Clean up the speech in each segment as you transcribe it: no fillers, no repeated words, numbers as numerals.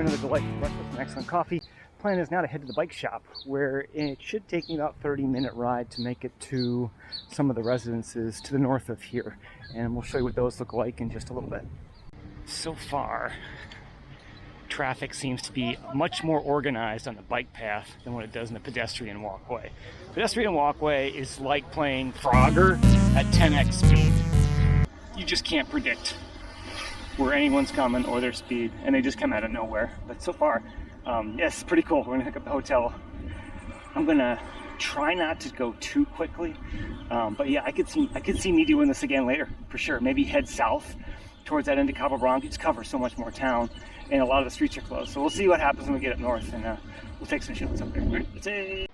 another delightful breakfast and excellent coffee. Plan is now to head to the bike shop, where it should take me about 30-minute ride to make it to some of the residences to the north of here. And we'll show you what those look like in just a little bit. So far, traffic seems to be much more organized on the bike path than what it does in the pedestrian walkway. Pedestrian walkway is like playing Frogger at 10x speed. You just can't predict where anyone's coming or their speed, and they just come out of nowhere. But so far, yes, it's pretty cool. We're gonna pick up the hotel. I'm gonna try not to go too quickly, but yeah, I could see me doing this again later for sure. Maybe head south towards that end of Cabo Branco. It's covered so much more town, and a lot of the streets are closed. So we'll see what happens when we get up north, and we'll take some shots up there. All right, let's see.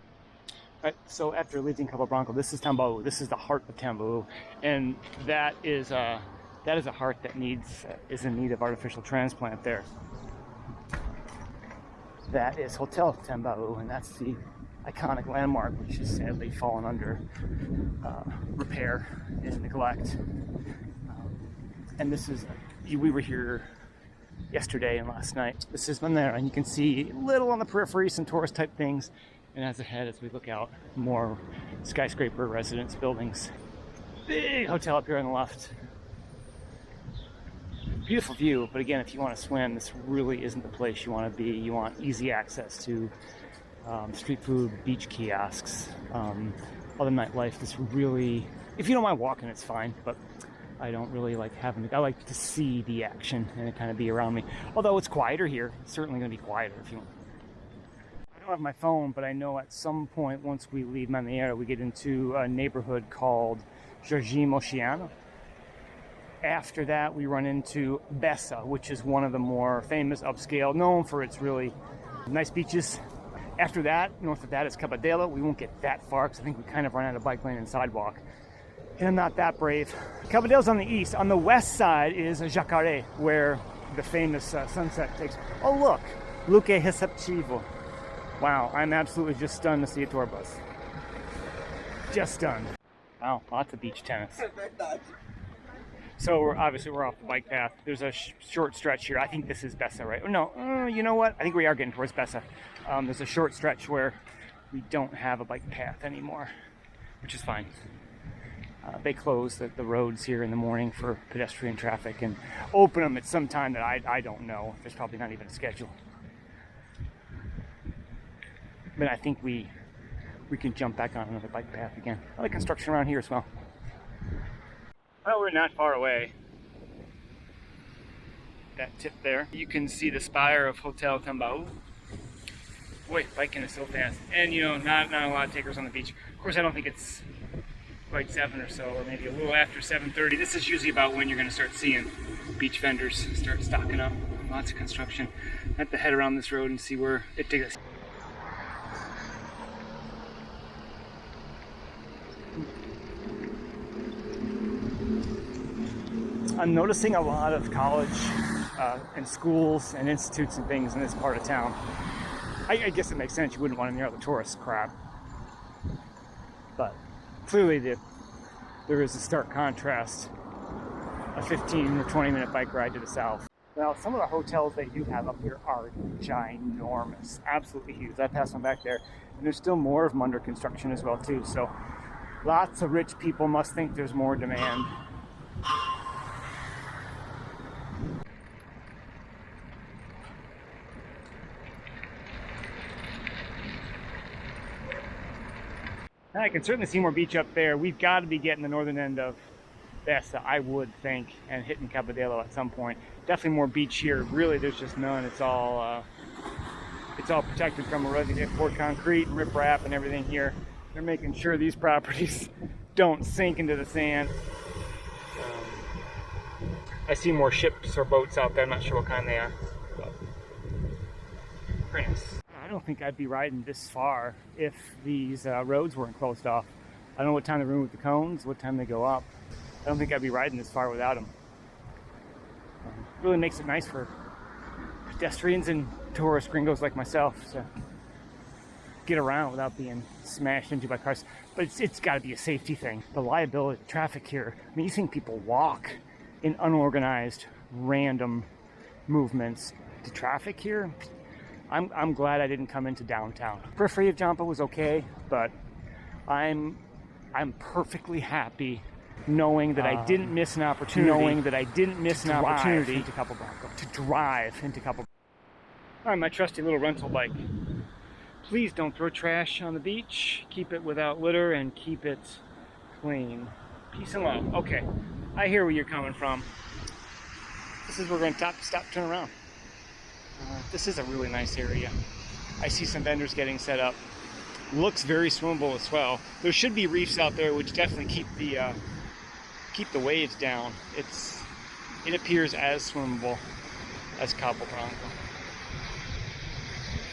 All right, so after leaving Cabo Branco, this is Tambaú. This is the heart of Tambaú, and that is a heart that is in need of artificial transplant there. That is Hotel Tambaú, and that's the iconic landmark, which has sadly fallen under repair and neglect. And this is, we were here yesterday and last night. This is Manaíra, and you can see a little on the periphery, some tourist type things. And as ahead, as we look out, more skyscraper residence buildings. Big hotel up here on the left. Beautiful view, but again, if you want to swim, this really isn't the place you want to be. You want easy access to street food, beach kiosks, other nightlife. This really, if you don't mind walking, it's fine, but I don't really like having I like to see the action and it kind of be around me. Although it's quieter here, it's certainly going to be quieter if you want. I don't have my phone, but I know at some point once we leave Manaíra, we get into a neighborhood called Jardim Oceania. After that, we run into Bessa, which is one of the more famous upscale, known for its really nice beaches. After that, north of that is Cabo Branco. We won't get that far because I think we kind of run out of bike lane and sidewalk. And I'm not that brave. Cabo Branco's on the east. On the west side is Jacaré, where the famous sunset takes. Oh look, Luque Receptivo. Wow, I'm absolutely just stunned to see a tour bus. Just stunned. Wow, lots of beach tennis. So we're off the bike path. There's a short stretch here. I think this is Bessa, right? No, you know what? I think we are getting towards Bessa. There's a short stretch where we don't have a bike path anymore, which is fine. They close the roads here in the morning for pedestrian traffic and open them at some time that I don't know. There's probably not even a schedule. But I think we can jump back on another bike path again. I like construction around here as well. Well, we're not far away. That tip there. You can see the spire of Hotel Tambaú. Boy, biking is so fast. And you know, not a lot of takers on the beach. Of course, I don't think it's quite 7 or so, or maybe a little after 7:30. This is usually about when you're going to start seeing beach vendors start stocking up. Lots of construction. I have to head around this road and see where it takes us. I'm noticing a lot of college and schools and institutes and things in this part of town. I guess it makes sense. You wouldn't want to near all the tourist crap. But clearly there is a stark contrast. A 15 or 20 minute bike ride to the south. Now, some of the hotels they do have up here are ginormous. Absolutely huge. I passed one back there. And there's still more of them under construction as well, too. So lots of rich people must think there's more demand. I can certainly see more beach up there. We've got to be getting the northern end of Bessa, I would think, and hitting Cabo Branco at some point. Definitely more beach here. Really, there's just none. It's all protected from erosion. They have poured concrete and riprap and everything here. They're making sure these properties don't sink into the sand. I see more ships or boats out there. I'm not sure what kind they are. But very nice. I don't think I'd be riding this far if these roads weren't closed off. I don't know what time they remove the cones, what time they go up. I don't think I'd be riding this far without them. Really makes it nice for pedestrians and tourist gringos like myself to get around without being smashed into by cars. But it's got to be a safety thing. The liability, traffic here. I mean, you think people walk in unorganized, random movements. to traffic here, I'm glad I didn't come into downtown. Periphery of Jampa was okay, but I'm perfectly happy knowing that I didn't miss an opportunity. To Cabo Branco, to drive into Cabo Branco. All right, my trusty little rental bike. Please don't throw trash on the beach. Keep it without litter and keep it clean. Peace and love. Okay, I hear where you're coming from. This is where we're going to stop, turn around. This is a really nice area. I see some vendors getting set up. Looks very swimmable as well. There should be reefs out there which definitely keep the waves down. It appears as swimmable as Cabo Branco.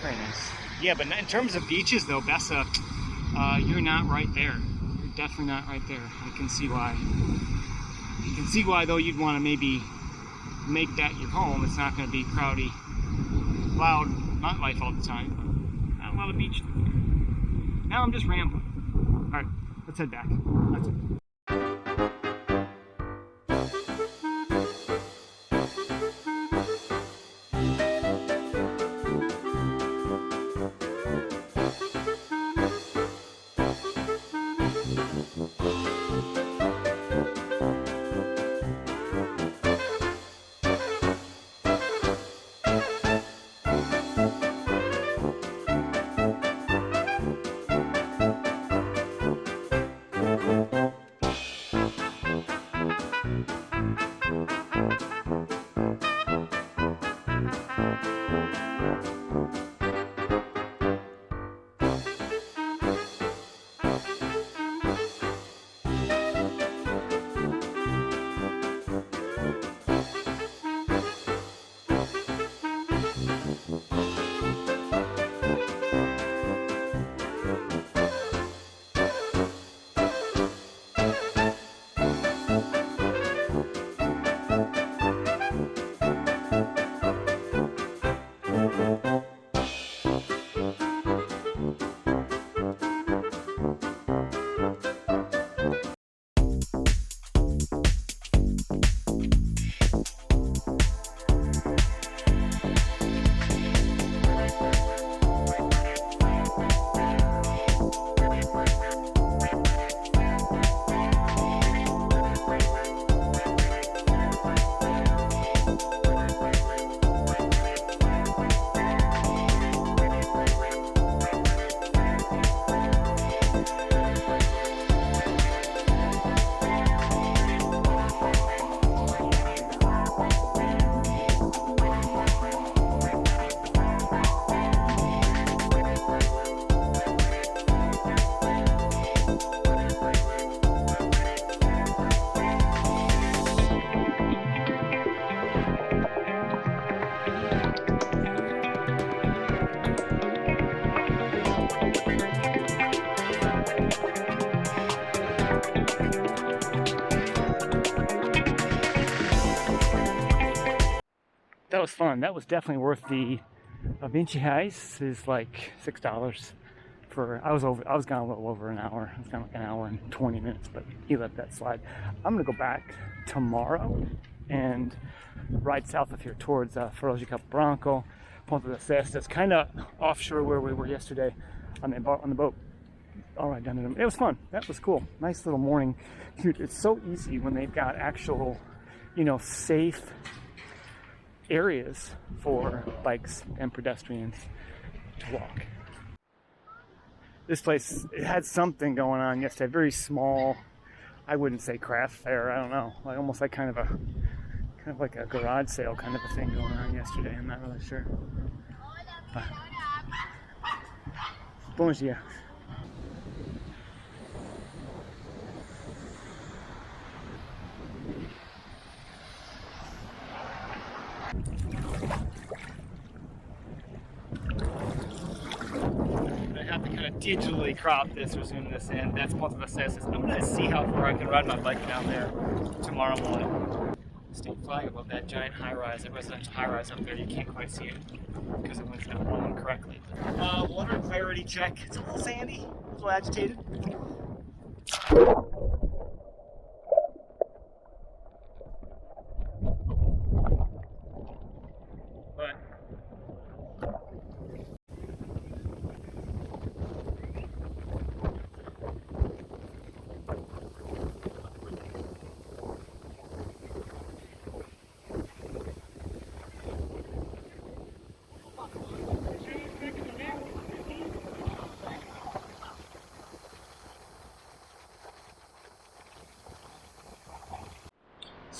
Very nice. Yeah, but in terms of beaches though, Bessa, you're not right there. You're definitely not right there. I can see why. You can see why though you'd want to maybe make that your home. It's not going to be crowdy, loud nightlife all the time. Not a lot of beach. Now I'm just rambling. All right, let's head back. That's it. That was fun. That was definitely worth the 20 reais is like $6 for, I was gone a little over an hour. I was gone like an hour and 20 minutes, but he let that slide. I'm gonna go back tomorrow and ride south of here towards Feroz de Cabo Branco, Ponta da Cesta. It's kind of offshore where we were yesterday on the boat. All right, down to them. It was fun. That was cool. Nice little morning. Dude, it's so easy when they've got actual, safe areas for bikes and pedestrians to walk. This place, it had something going on yesterday. Very small, I wouldn't say craft fair. I don't know, like almost like kind of like a garage sale kind of a thing going on yesterday. I'm not really sure. Bom dia. Digitally crop this or zoom this in. That's Ponta da Cesta. I'm going to see how far I can ride my bike down there tomorrow morning. State flag above that giant high-rise, that residential high-rise up there. You can't quite see it because the wind's not blowing correctly. Water clarity check. It's a little sandy, a little agitated. But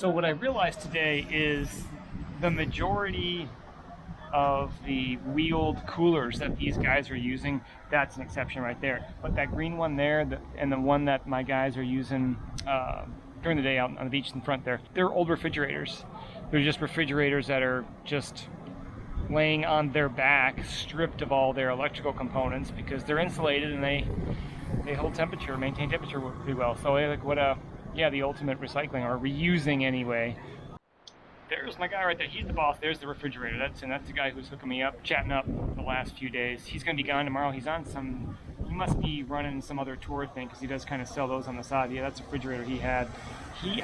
So what I realized today is the majority of the wheeled coolers that these guys are using, that's an exception right there. But that green one there, and the one that my guys are using during the day out on the beach in front there, they're old refrigerators. They're just refrigerators that are just laying on their back, stripped of all their electrical components, because they're insulated and they hold temperature, maintain temperature pretty well. So like the ultimate recycling, or reusing anyway. There's my guy right there. He's the boss. There's the refrigerator. That's the guy who's hooking me up, chatting up the last few days. He's going to be gone tomorrow. He must be running some other tour thing, because he does kind of sell those on the side. Yeah, that's a refrigerator he had.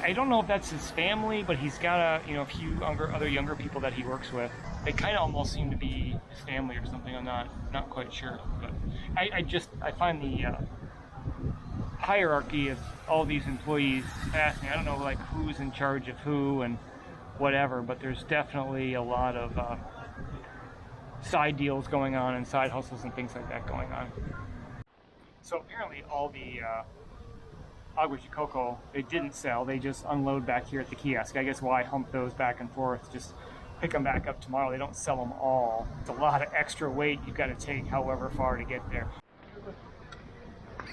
I don't know if that's his family, but he's got a few other younger people that he works with. They kind of almost seem to be his family or something. I'm not quite sure, but I find the hierarchy of all these employees fascinating. I don't know like who's in charge of who and whatever, but there's definitely a lot of side deals going on and side hustles and things like that going on. So apparently all the aguas de coco, they didn't sell. They just unload back here at the kiosk. I guess why hump those back and forth, just pick them back up tomorrow. They don't sell them all. It's a lot of extra weight you've got to take however far to get there.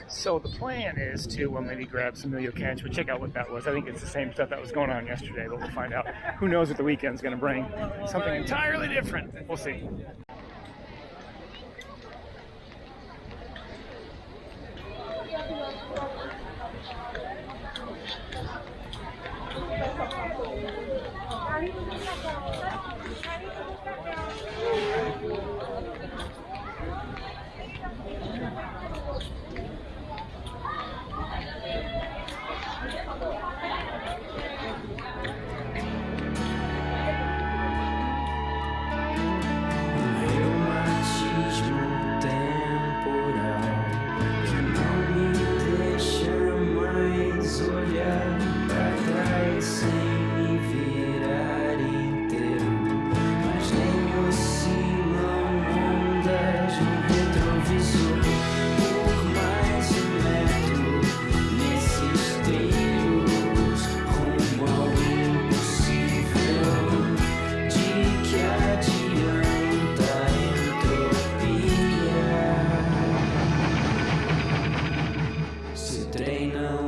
So the plan is to maybe grab some Emilio Cans, but check out what that was. I think it's the same stuff that was going on yesterday, but we'll find out. Who knows what the weekend's going to bring? Something entirely different. We'll see. Treinam